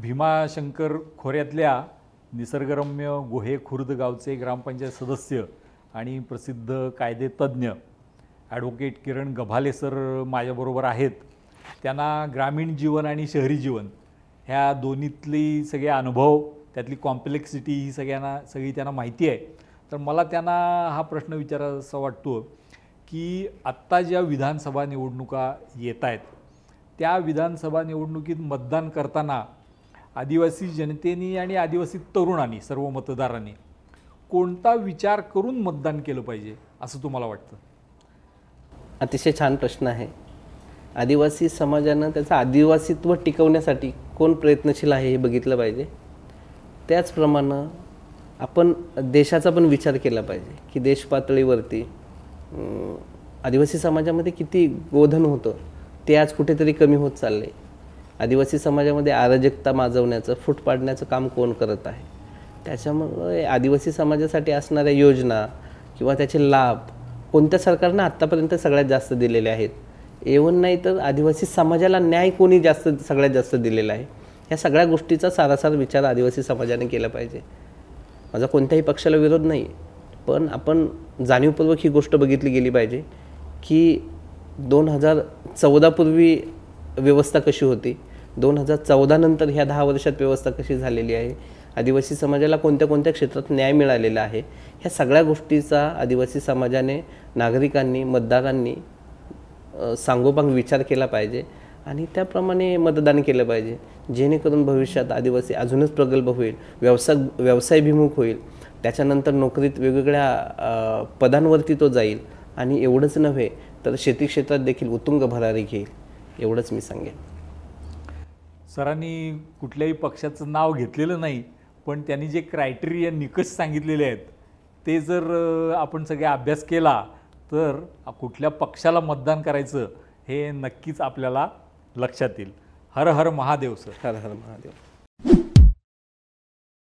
भीमाशंकर खोऱ्यातल्या निसर्गरम्य गोहे खुर्द गावचे ग्रामपंचायत सदस्य आणि प्रसिद्ध कायदेतज्ञ ॲडव्होकेट किरण गभाले सर माझ्याबरोबर आहेत. त्यांना ग्रामीण जीवन आणि शहरी जीवन ह्या दोन्हीतली सगळे अनुभव, त्यातली कॉम्प्लेक्सिटी ही सगळी त्यांना माहिती आहे. तर मला त्यांना हा प्रश्न विचारायचा वाटतो की आत्ता ज्या विधानसभा निवडणुका येत आहेत त्या विधानसभा निवडणुकीत मतदान करताना आदिवासी जनतेने आणि आदिवासी तरुणांनी, सर्व मतदारांनी कोणता विचार करून मतदान केलं पाहिजे असं तुम्हाला वाटतं? अतिशय छान प्रश्न आहे. आदिवासी समाजानं त्याचं आदिवासीत्व टिकवण्यासाठी कोण प्रयत्नशील आहे हे बघितलं पाहिजे. त्याचप्रमाणे आपण देशाचा पण विचार केला पाहिजे की देश पातळीवरती आदिवासी समाजामध्ये किती गोधन होतं ते आज कुठेतरी कमी होत चालले. आदिवासी समाजामध्ये अराजकता माजवण्याचं, फूट पाडण्याचं काम कोण करत आहे. त्याच्यामुळे आदिवासी समाजासाठी असणाऱ्या योजना किंवा त्याचे लाभ कोणत्या सरकारनं आत्तापर्यंत सगळ्यात जास्त दिलेले आहेत. एवढं नाही तर आदिवासी समाजाला न्याय कोणी सगळ्यात जास्त दिलेला आहे. ह्या सगळ्या गोष्टीचा सारासार विचार आदिवासी समाजाने केला पाहिजे. माझा कोणत्याही पक्षाला विरोध नाही, पण आपण जाणीवपूर्वक ही गोष्ट बघितली गेली पाहिजे की 2014 पूर्वी व्यवस्था कशी होती, 2014 नंतर ह्या 10 वर्षात व्यवस्था कशी झालेली आहे, आदिवासी समाजाला कोणत्या कोणत्या क्षेत्रात न्याय मिळालेला आहे, ह्या सगळ्या गोष्टीचा आदिवासी समाजाने, नागरिकांनी, मतदारांनी सांगोपांग विचार केला पाहिजे आणि त्याप्रमाणे मतदान केलं पाहिजे. जेणेकरून भविष्यात आदिवासी अजूनच प्रगल्भ होईल, व्यवसायभिमुख होईल, त्याच्यानंतर नोकरीत वेगवेगळ्या पदांवरती तो जाईल आणि एवढंच नव्हे तर शेती क्षेत्रात देखील उत्तुंग भरारी घेईल. एवढंच मी सांगेन. सरांनी कुठल्याही पक्षाचं नाव घेतलेलं नाही, पण त्यांनी जे क्रायटेरिया, निकष सांगितलेले आहेत ते जर आपण सगळे अभ्यास केला तर कुठल्या पक्षाला मतदान करायचं हे नक्कीच आपल्याला लक्षात येईल. हर हर महादेव सर. हर हर महादेव.